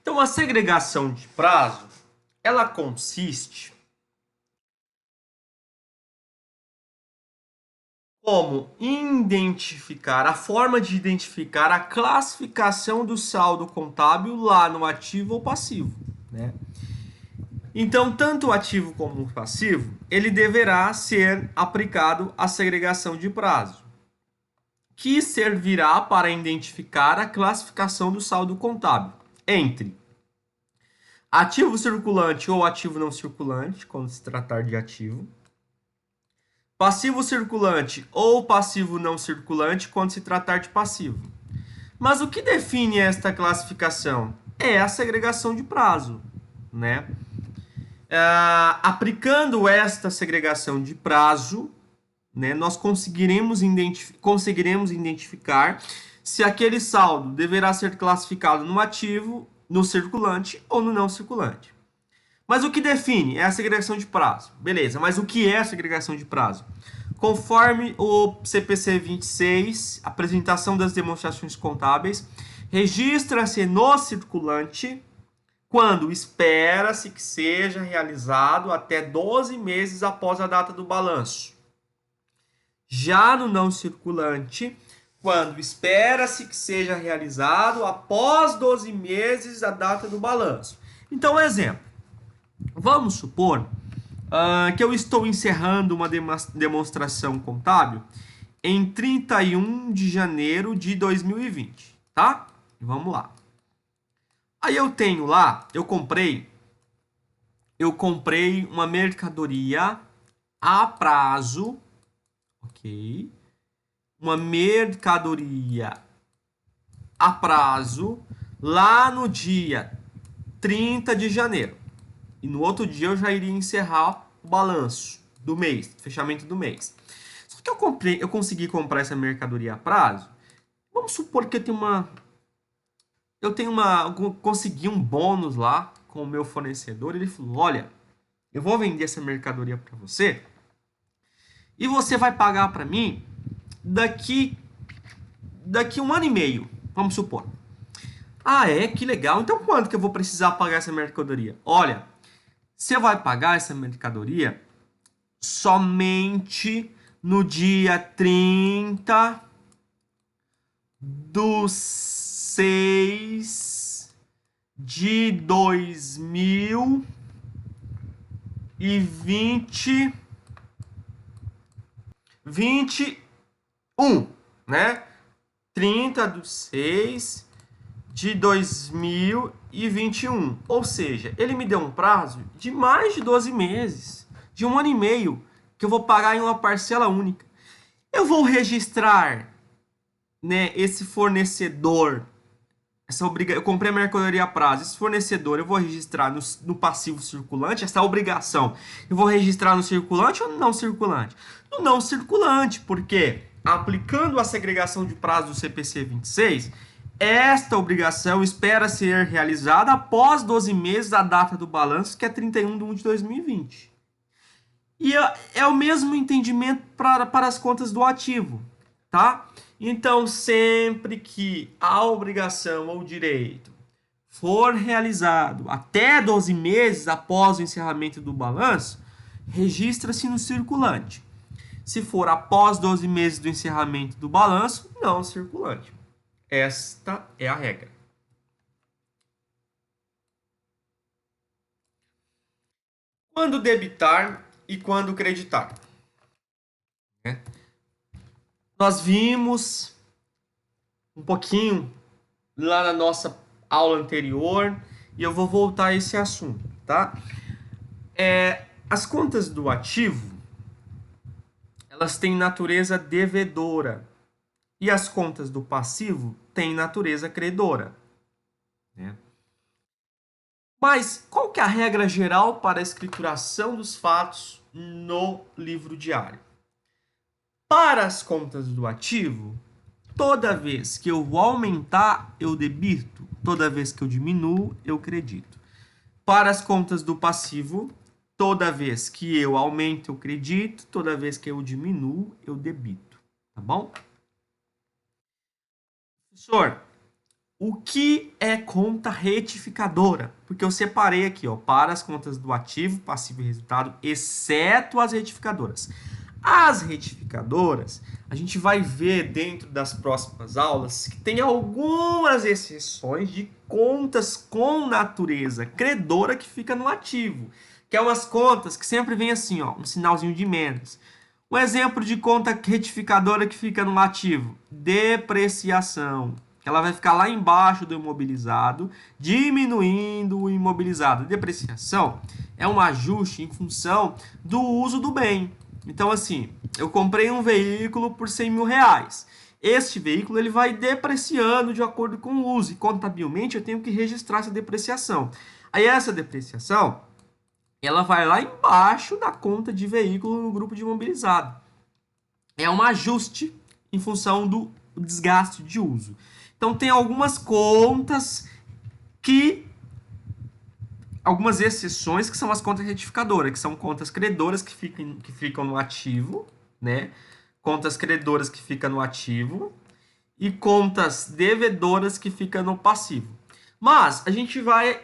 Então, a segregação de prazo, ela consiste como identificar, a forma de identificar a classificação do saldo contábil lá no ativo ou passivo, né? Então, tanto o ativo como o passivo, ele deverá ser aplicado a segregação de prazo, que servirá para identificar a classificação do saldo contábil entre ativo circulante ou ativo não circulante, quando se tratar de ativo, passivo circulante ou passivo não circulante, quando se tratar de passivo. Mas o que define esta classificação? É a segregação de prazo, né? Aplicando esta segregação de prazo, né, nós conseguiremos identificar se aquele saldo deverá ser classificado no ativo, no circulante ou no não circulante. Mas o que define é a segregação de prazo. Beleza, mas o que é a segregação de prazo? Conforme o CPC 26, apresentação das demonstrações contábeis, registra-se no circulante quando espera-se que seja realizado até 12 meses após a data do balanço. Já no não circulante, quando espera-se que seja realizado após 12 meses da data do balanço. Então, exemplo. Vamos supor que eu estou encerrando uma demonstração contábil em 31 de janeiro de 2020, tá? Vamos lá. Aí eu tenho lá, eu comprei uma mercadoria a prazo, ok? Uma mercadoria a prazo lá no dia 30 de janeiro. E no outro dia eu já iria encerrar o balanço do mês, fechamento do mês. Só que eu consegui comprar essa mercadoria a prazo. Vamos supor que eu consegui um bônus lá com o meu fornecedor. Ele falou: olha, eu vou vender essa mercadoria para você e você vai pagar para mim daqui 1 ano e meio. Vamos supor. Ah, é? Que legal. Então quanto que eu vou precisar pagar essa mercadoria? Olha, você vai pagar essa mercadoria somente no dia 30 de 6 de 2021, né? 30 de 6 de 2021. Ou seja, ele me deu um prazo de mais de 12 meses, de 1 ano e meio, que eu vou pagar em uma parcela única. Eu vou registrar, né, esse fornecedor, eu comprei a mercadoria a prazo, esse fornecedor eu vou registrar no passivo circulante, essa obrigação, eu vou registrar no circulante ou no não circulante? No não circulante, porque aplicando a segregação de prazo do CPC 26, esta obrigação espera ser realizada após 12 meses da data do balanço, que é 31 de 1 de 2020. E é o mesmo entendimento para as contas do ativo, tá? Então, sempre que a obrigação ou direito for realizado até 12 meses após o encerramento do balanço, registra-se no circulante. Se for após 12 meses do encerramento do balanço, não circulante. Esta é a regra. Quando debitar e quando creditar? Nós vimos um pouquinho lá na nossa aula anterior e eu vou voltar a esse assunto, tá? As contas do ativo, elas têm natureza devedora e as contas do passivo têm natureza credora, né? Mas qual que é a regra geral para a escrituração dos fatos no livro diário? Para as contas do ativo, toda vez que eu vou aumentar, eu debito. Toda vez que eu diminuo, eu credito. Para as contas do passivo, toda vez que eu aumento, eu credito. Toda vez que eu diminuo, eu debito. Tá bom? Professor, O que é conta retificadora? Porque eu separei aqui, ó, para as contas do ativo, passivo e resultado, exceto as retificadoras. As retificadoras, a gente vai ver dentro das próximas aulas que tem algumas exceções de contas com natureza credora que fica no ativo, que é umas contas que sempre vem assim, ó, um sinalzinho de menos. Um exemplo de conta retificadora que fica no ativo, depreciação. Ela vai ficar lá embaixo do imobilizado, diminuindo o imobilizado. Depreciação é um ajuste em função do uso do bem. Então, assim, eu comprei um veículo por 100 mil reais. Este veículo ele vai depreciando de acordo com o uso. E contabilmente eu tenho que registrar essa depreciação. Aí essa depreciação, ela vai lá embaixo da conta de veículo no grupo de imobilizado. É um ajuste em função do desgaste de uso. Então, tem algumas contas algumas exceções que são as contas retificadoras, que são contas credoras que ficam no ativo, né? Contas credoras que ficam no ativo e contas devedoras que ficam no passivo. Mas a gente vai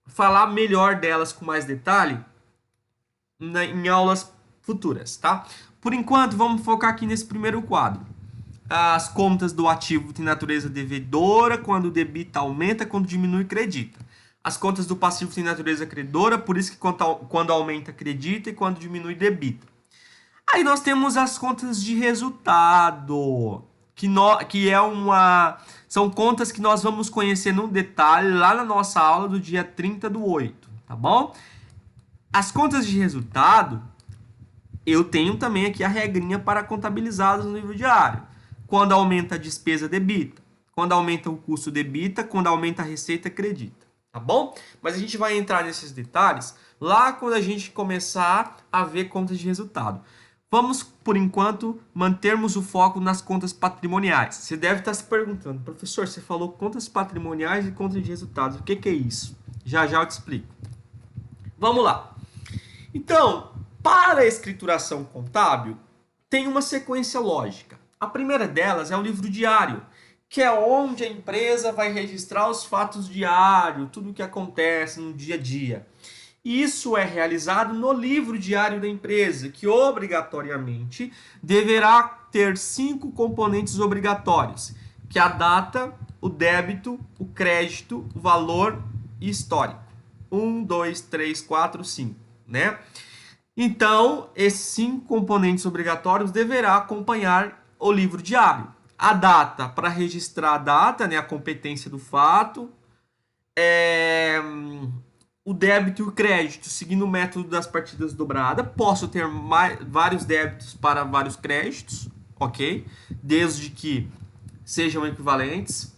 falar melhor delas com mais detalhe em aulas futuras, tá? Por enquanto, vamos focar aqui nesse primeiro quadro. As contas do ativo têm natureza devedora, quando debita aumenta, quando diminui credita. As contas do passivo têm natureza credora, por isso que quando aumenta credita e quando diminui debita. Aí nós temos as contas de resultado, são contas que nós vamos conhecer no detalhe lá na nossa aula do dia 30/8, tá bom? As contas de resultado, eu tenho também aqui a regrinha para contabilizadas no nível diário. Quando aumenta a despesa, debita. Quando aumenta o custo, debita. Quando aumenta a receita, credita. Tá bom? Mas a gente vai entrar nesses detalhes lá quando a gente começar a ver contas de resultado. Vamos, por enquanto, mantermos o foco nas contas patrimoniais. Você deve estar se perguntando, professor, você falou contas patrimoniais e contas de resultados. O que é isso? Já já eu te explico. Vamos lá. Então, para a escrituração contábil, tem uma sequência lógica. A primeira delas é o livro diário, que é onde a empresa vai registrar os fatos diários, tudo o que acontece no dia a dia. Isso é realizado no livro diário da empresa, que obrigatoriamente deverá ter 5 componentes obrigatórios, que é a data, o débito, o crédito, o valor e histórico. 1, 2, 3, 4, 5, né? Então, esses 5 componentes obrigatórios deverá acompanhar o livro diário. A data, para registrar a data, né, a competência do fato. O débito e o crédito, seguindo o método das partidas dobradas. Posso ter vários débitos para vários créditos, ok? Desde que sejam equivalentes.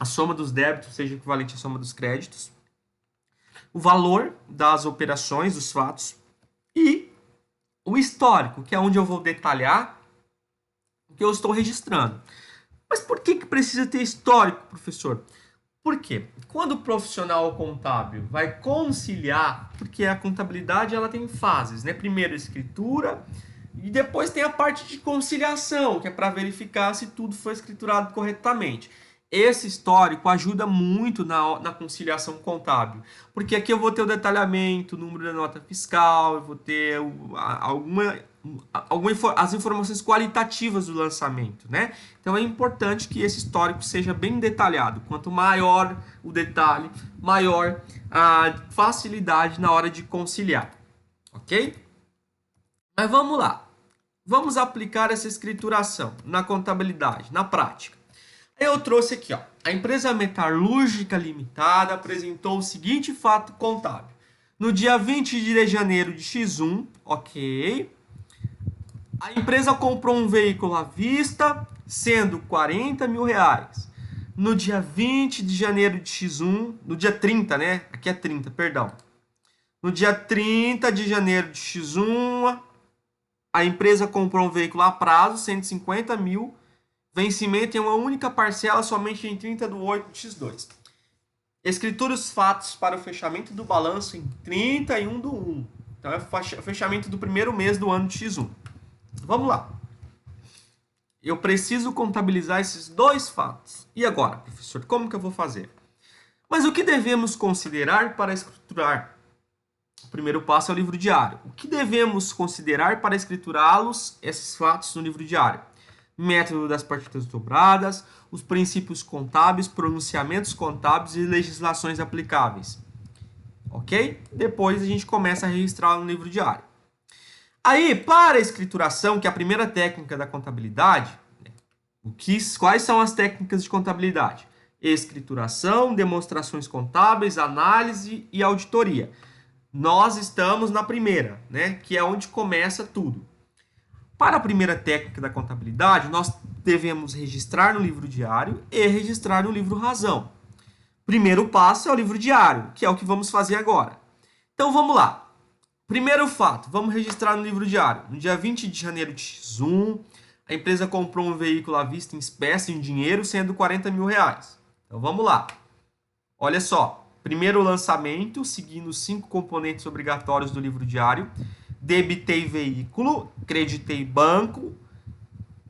A soma dos débitos seja equivalente à soma dos créditos. O valor das operações, dos fatos. E o histórico, que é onde eu vou detalhar o que eu estou registrando. Mas por que precisa ter histórico, professor? Por quê? Quando o profissional contábil vai conciliar, porque a contabilidade ela tem fases, né? Primeiro a escritura e depois tem a parte de conciliação, que é para verificar se tudo foi escriturado corretamente. Esse histórico ajuda muito na conciliação contábil, porque aqui eu vou ter o detalhamento, o número da nota fiscal, eu vou ter as informações qualitativas do lançamento, né? Então é importante que esse histórico seja bem detalhado. Quanto maior o detalhe, maior a facilidade na hora de conciliar, ok? Mas vamos lá. Vamos aplicar essa escrituração na contabilidade, na prática. Eu trouxe aqui, ó. A empresa Metalúrgica Limitada apresentou o seguinte fato contábil. No dia 20 de janeiro de X1, ok, a empresa comprou um veículo à vista, sendo 40 mil reais. No dia 20 de janeiro de X1, no dia 30, né? Aqui é 30, perdão. No dia 30 de janeiro de X1, a empresa comprou um veículo a prazo, 150 mil, vencimento em uma única parcela somente em 30/8 de X2. Escritura os fatos para o fechamento do balanço em 31/1. Então é o fechamento do primeiro mês do ano de X1. Vamos lá. eu preciso contabilizar esses dois fatos. E agora, professor, como que eu vou fazer? Mas o que devemos considerar para escriturar? O primeiro passo é o livro diário. O que devemos considerar para escriturá-los, esses fatos, no livro diário? Método das partidas dobradas, os princípios contábeis, pronunciamentos contábeis e legislações aplicáveis. Ok? Depois a gente começa a registrar no livro diário. Aí, para a escrituração, que é a primeira técnica da contabilidade, quais são as técnicas de contabilidade? Escrituração, demonstrações contábeis, análise e auditoria. Nós estamos na primeira, né? Que é onde começa tudo. Para a primeira técnica da contabilidade, nós devemos registrar no livro diário e registrar no livro razão. Primeiro passo é o livro diário, que é o que vamos fazer agora. Então vamos lá. Primeiro fato, vamos registrar no livro diário. No dia 20 de janeiro de X1, a empresa comprou um veículo à vista em espécie, em dinheiro, sendo R$40 mil. Então vamos lá. Olha só. Primeiro lançamento, seguindo os 5 componentes obrigatórios do livro diário. Debitei veículo, creditei banco.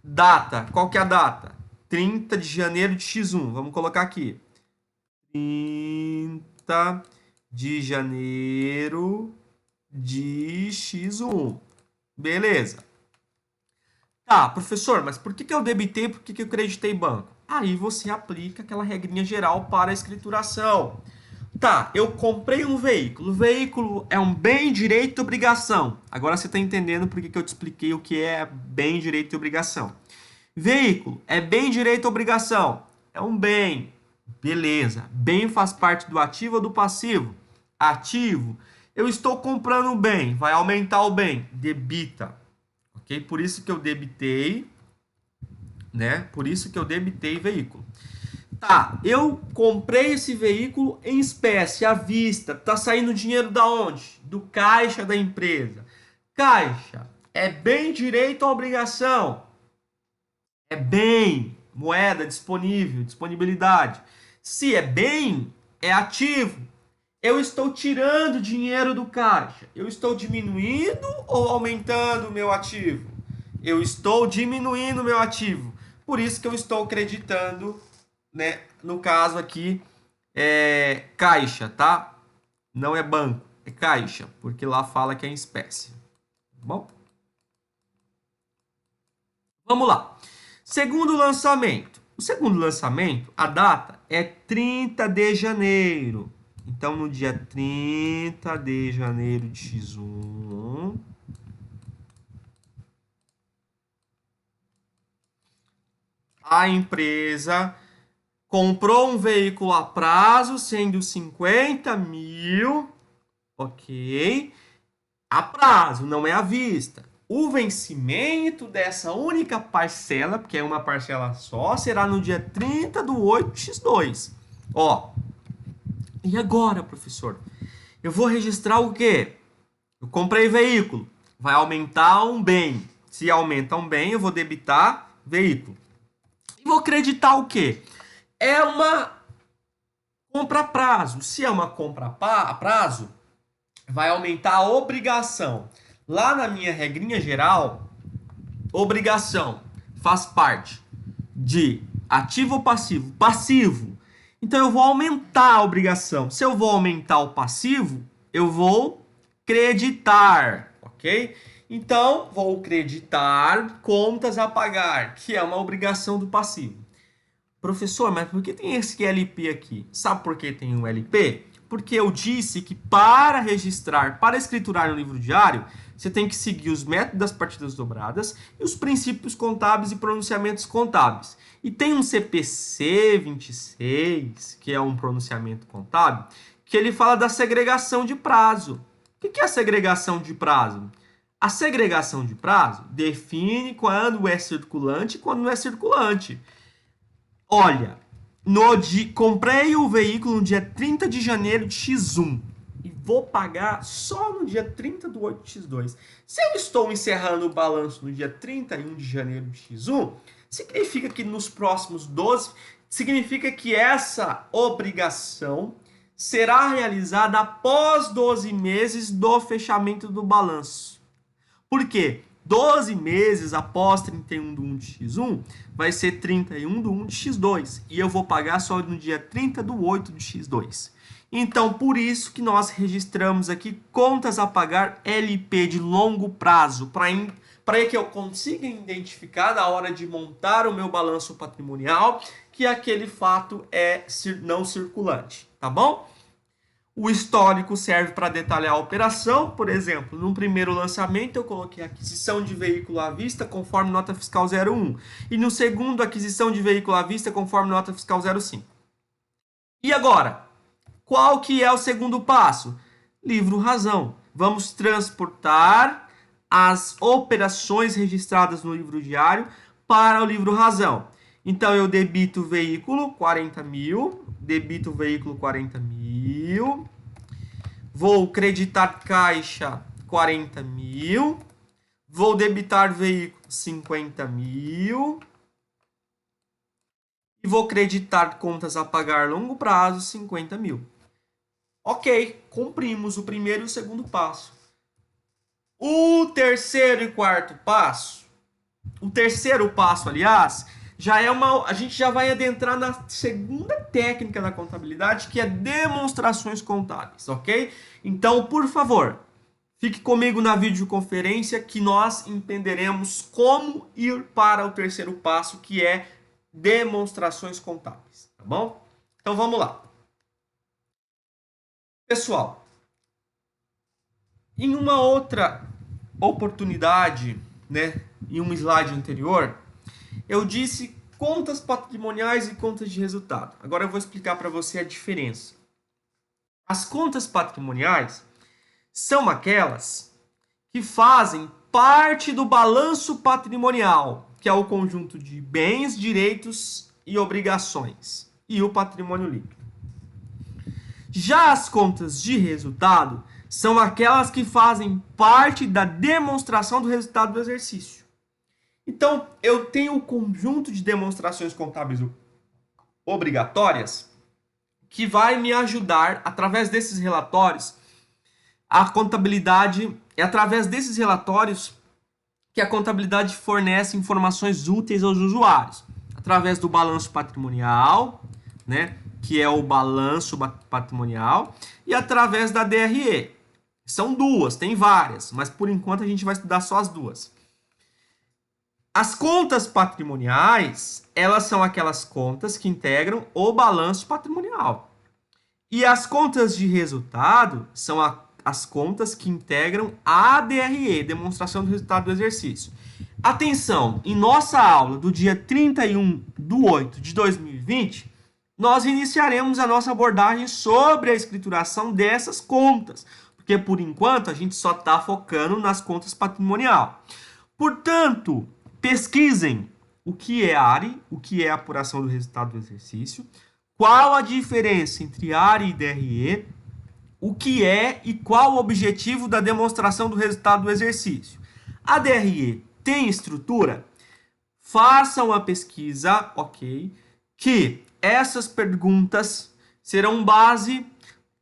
Data, qual que é a data? 30 de janeiro de X1. Vamos colocar aqui. 30 de janeiro de X1. Beleza. Tá, professor, mas por que eu debitei e por que eu creditei banco? Aí você aplica aquela regrinha geral para a escrituração. Tá, eu comprei um veículo. O veículo é um bem, direito e obrigação. Agora você está entendendo por que eu te expliquei o que é bem, direito e obrigação. Veículo é bem, direito e obrigação. É um bem. Beleza. Bem faz parte do ativo ou do passivo? Ativo. Eu estou comprando um bem. Vai aumentar o bem. Debita. Ok? Por isso que eu debitei, né? Por isso que eu debitei veículo. Tá, eu comprei esse veículo em espécie, à vista. Tá saindo dinheiro da onde? Do caixa da empresa. Caixa é bem, direito ou obrigação? É bem, moeda disponível, disponibilidade. Se é bem, é ativo. Eu estou tirando dinheiro do caixa. Eu estou diminuindo ou aumentando o meu ativo? Eu estou diminuindo o meu ativo. Por isso que eu estou acreditando, né? No caso aqui, é caixa, tá? Não é banco, é caixa, porque lá fala que é em espécie. Tá bom? Vamos lá. Segundo lançamento. O segundo lançamento, a data é 30 de janeiro. Então, no dia 30 de janeiro de X1, a empresa comprou um veículo a prazo, sendo 50 mil, ok? A prazo, não é à vista. O vencimento dessa única parcela, porque é uma parcela só, será no dia 30 do 8 x2. Ó, e agora, professor? Eu vou registrar o quê? Eu comprei veículo. Vai aumentar um bem. Se aumenta um bem, eu vou debitar veículo. E vou creditar o quê? É uma compra a prazo. Se é uma compra a prazo, vai aumentar a obrigação. Lá na minha regrinha geral, obrigação faz parte de ativo ou passivo? Passivo. Então eu vou aumentar a obrigação. Se eu vou aumentar o passivo, eu vou creditar, ok? Então, vou creditar contas a pagar, que é uma obrigação do passivo. Professor, mas por que tem esse LP aqui? Sabe por que tem um LP? Porque eu disse que para registrar, para escriturar no livro diário, você tem que seguir os métodos das partidas dobradas e os princípios contábeis e pronunciamentos contábeis. E tem um CPC 26, que é um pronunciamento contábil, que ele fala da segregação de prazo. O que é a segregação de prazo? A segregação de prazo define quando é circulante e quando não é circulante. Olha, comprei o veículo no dia 30 de janeiro de X1 e vou pagar só no dia 30 do 8 de X2. Se eu estou encerrando o balanço no dia 31 de janeiro de X1, significa que nos próximos 12, significa que essa obrigação será realizada após 12 meses do fechamento do balanço. Por quê? 12 meses após 31 de 1 de X1 vai ser 31 de 1 de X2. E eu vou pagar só no dia 30 de 8 de X2. Então, por isso que nós registramos aqui contas a pagar LP de longo prazo, para que eu consiga identificar na hora de montar o meu balanço patrimonial que aquele fato é não circulante, tá bom? O histórico serve para detalhar a operação. Por exemplo, no primeiro lançamento eu coloquei aquisição de veículo à vista conforme nota fiscal 01. E no segundo, aquisição de veículo à vista conforme nota fiscal 05. E agora, qual que é o segundo passo? Livro razão. Vamos transportar as operações registradas no livro diário para o livro razão. Então, eu debito o veículo 40 mil, debito o veículo 40 mil, vou creditar caixa 40 mil, vou debitar veículo 50 mil e vou creditar contas a pagar longo prazo 50 mil. Ok, cumprimos o primeiro e o segundo passo. O terceiro e quarto passo, aliás, a gente já vai adentrar na segunda técnica da contabilidade, que é demonstrações contábeis, ok? Então, por favor, fique comigo na videoconferência que nós entenderemos como ir para o terceiro passo, que é demonstrações contábeis, tá bom? Então, vamos lá. Pessoal, em uma outra oportunidade, né, em um slide anterior, eu disse contas patrimoniais e contas de resultado. Agora eu vou explicar para você a diferença. As contas patrimoniais são aquelas que fazem parte do balanço patrimonial, que é o conjunto de bens, direitos e obrigações, e o patrimônio líquido. Já as contas de resultado são aquelas que fazem parte da demonstração do resultado do exercício. Então, eu tenho um conjunto de demonstrações contábeis obrigatórias que vai me ajudar, através desses relatórios, a contabilidade, é através desses relatórios que a contabilidade fornece informações úteis aos usuários, através do balanço patrimonial, né, que é o balanço patrimonial, e através da DRE. São duas, tem várias, mas por enquanto a gente vai estudar só as duas. As contas patrimoniais, elas são aquelas contas que integram o balanço patrimonial. E as contas de resultado são as contas que integram a DRE, demonstração do resultado do exercício. Atenção, em nossa aula do dia 31 de 8 de 2020, nós iniciaremos a nossa abordagem sobre a escrituração dessas contas, porque por enquanto a gente só está focando nas contas patrimonial. Portanto, pesquisem o que é ARE, o que é apuração do resultado do exercício, qual a diferença entre ARE e DRE, o que é e qual o objetivo da demonstração do resultado do exercício. A DRE tem estrutura? Façam a pesquisa, ok? Que essas perguntas serão base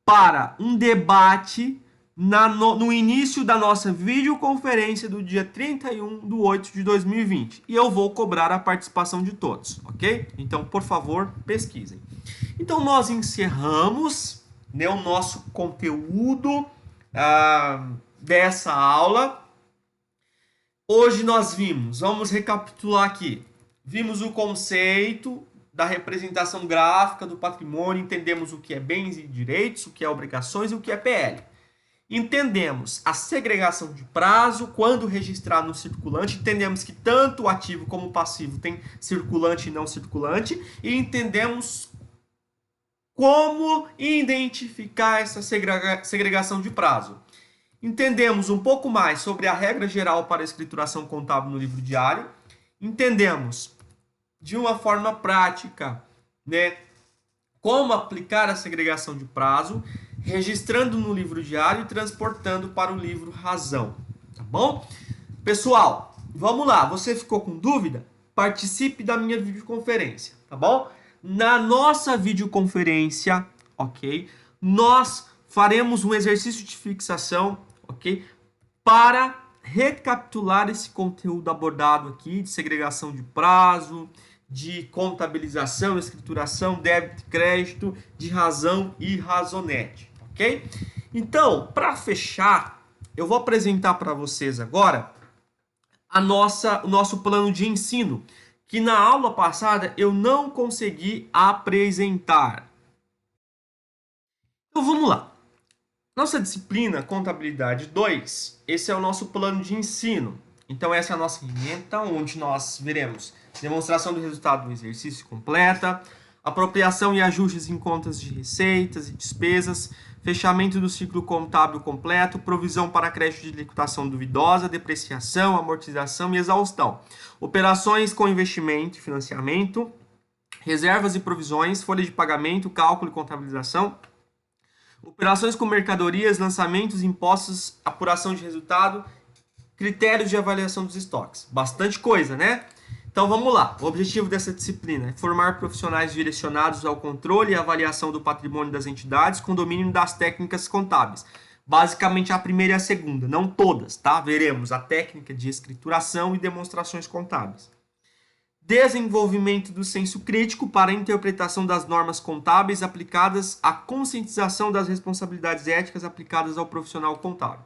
para um debate no início da nossa videoconferência do dia 31 de 8 de 2020. E eu vou cobrar a participação de todos, ok? Então, por favor, pesquisem. Então, nós encerramos, né, o nosso conteúdo dessa aula. Hoje nós vamos recapitular aqui, vimos o conceito da representação gráfica do patrimônio, entendemos o que é bens e direitos, o que é obrigações e o que é PL. Entendemos a segregação de prazo quando registrar no circulante, entendemos que tanto o ativo como o passivo tem circulante e não circulante, e entendemos como identificar essa segregação de prazo. Entendemos um pouco mais sobre a regra geral para a escrituração contábil no livro diário, entendemos de uma forma prática, né, como aplicar a segregação de prazo, registrando no livro diário e transportando para o livro razão, tá bom? Pessoal, vamos lá, você ficou com dúvida? Participe da minha videoconferência, tá bom? Na nossa videoconferência, ok, nós faremos um exercício de fixação, ok, para recapitular esse conteúdo abordado aqui de segregação de prazo, de contabilização, escrituração, débito e crédito, de razão e razonete, ok? Então, para fechar, eu vou apresentar para vocês agora o nosso plano de ensino, que na aula passada eu não consegui apresentar. Então vamos lá. Nossa disciplina Contabilidade 2, esse é o nosso plano de ensino. Então essa é a nossa ementa, onde nós veremos demonstração do resultado do exercício completa, apropriação e ajustes em contas de receitas e despesas, fechamento do ciclo contábil completo, provisão para crédito de liquidação duvidosa, depreciação, amortização e exaustão, operações com investimento e financiamento, reservas e provisões, folha de pagamento, cálculo e contabilização, operações com mercadorias, lançamentos, impostos, apuração de resultado, critérios de avaliação dos estoques. Bastante coisa, né? Então vamos lá. O objetivo dessa disciplina é formar profissionais direcionados ao controle e avaliação do patrimônio das entidades com domínio das técnicas contábeis. Basicamente a primeira e a segunda, não todas, tá? Veremos a técnica de escrituração e demonstrações contábeis. Desenvolvimento do senso crítico para a interpretação das normas contábeis aplicadas à conscientização das responsabilidades éticas aplicadas ao profissional contábil.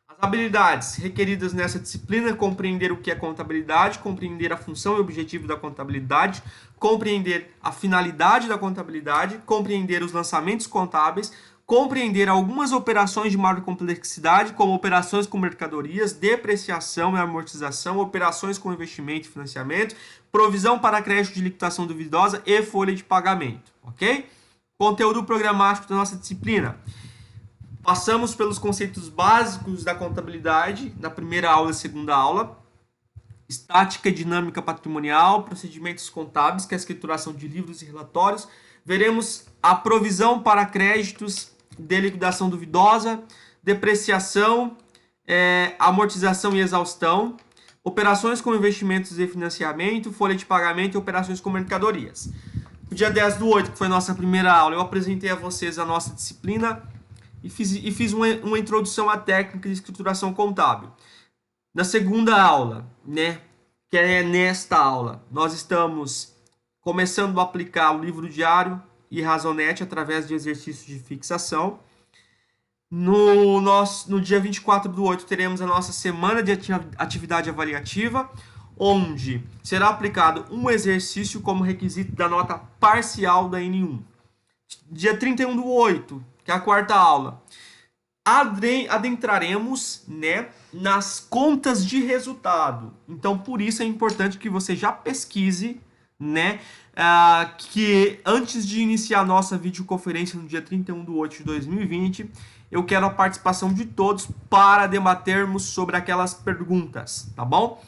As habilidades requeridas nessa disciplina: compreender o que é contabilidade, compreender a função e objetivo da contabilidade, compreender a finalidade da contabilidade, compreender os lançamentos contábeis, compreender algumas operações de maior complexidade, como operações com mercadorias, depreciação e amortização, operações com investimento e financiamento, provisão para crédito de liquidação duvidosa e folha de pagamento, ok? Conteúdo programático da nossa disciplina. Passamos pelos conceitos básicos da contabilidade na primeira aula e segunda aula. Estática e dinâmica patrimonial, procedimentos contábeis, que é a escrituração de livros e relatórios. Veremos a provisão para créditos de liquidação duvidosa, depreciação, amortização e exaustão, operações com investimentos e financiamento, folha de pagamento e operações com mercadorias. No dia 10/8, que foi a nossa primeira aula, eu apresentei a vocês a nossa disciplina e fiz uma introdução à técnica de escrituração contábil. Na segunda aula, né, que é nesta aula, nós estamos começando a aplicar o livro diário e razonete através de exercícios de fixação. No dia 24/8 teremos a nossa semana de atividade avaliativa, onde será aplicado um exercício como requisito da nota parcial da N1. Dia 31/8, que é a quarta aula, adentraremos, né, nas contas de resultado. Então, por isso é importante que você já pesquise, né, que antes de iniciar a nossa videoconferência no dia 31/8 de 2020, eu quero a participação de todos para debatermos sobre aquelas perguntas, tá bom?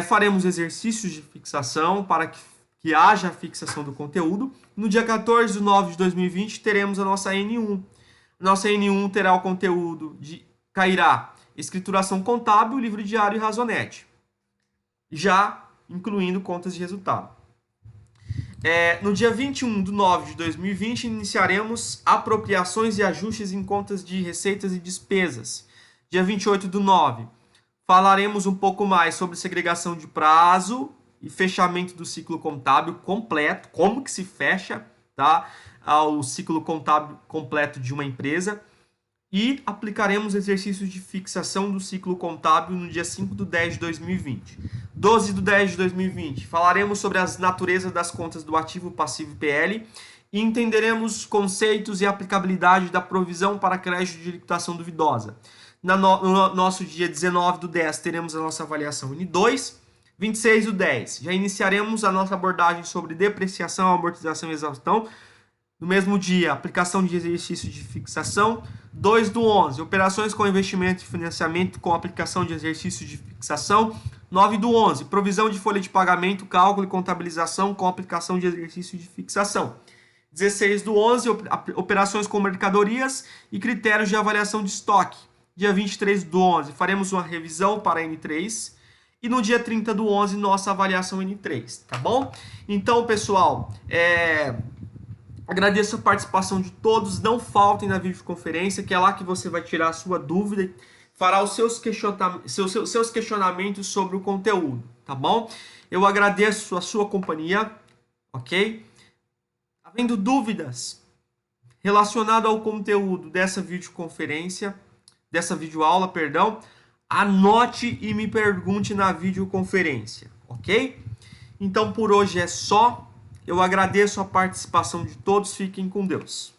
Faremos exercícios de fixação para que haja a fixação do conteúdo. No dia 14/9 de 2020, teremos a nossa N1. Nossa N1 terá o conteúdo cairá escrituração contábil, livro diário e razonete, já incluindo contas de resultado. No dia 21/9 de 2020, iniciaremos apropriações e ajustes em contas de receitas e despesas. Dia 28/9, falaremos um pouco mais sobre segregação de prazo e fechamento do ciclo contábil completo, como que se fecha, tá, o ciclo contábil completo de uma empresa. E aplicaremos exercícios de fixação do ciclo contábil no dia 5/10 de 2020. 12/10 de 2020, falaremos sobre as naturezas das contas do ativo, passivo e PL e entenderemos conceitos e aplicabilidade da provisão para crédito de liquidação duvidosa. No nosso dia 19/10, teremos a nossa avaliação N2. 26/10, já iniciaremos a nossa abordagem sobre depreciação, amortização e exaustão. No mesmo dia, aplicação de exercício de fixação. 2/11, operações com investimento e financiamento com aplicação de exercício de fixação. 9/11, provisão de folha de pagamento, cálculo e contabilização com aplicação de exercício de fixação. 16/11, operações com mercadorias e critérios de avaliação de estoque. Dia 23/11, faremos uma revisão para a N3. E no dia 30/11, nossa avaliação N3, tá bom? Então, pessoal, agradeço a participação de todos. Não faltem na videoconferência, que é lá que você vai tirar a sua dúvida, fará os seus questionamentos sobre o conteúdo, tá bom? Eu agradeço a sua companhia, ok? Havendo dúvidas relacionadas ao conteúdo dessa videoconferência, dessa videoaula, perdão, anote e me pergunte na videoconferência, ok? Então por hoje é só. Eu agradeço a participação de todos. Fiquem com Deus.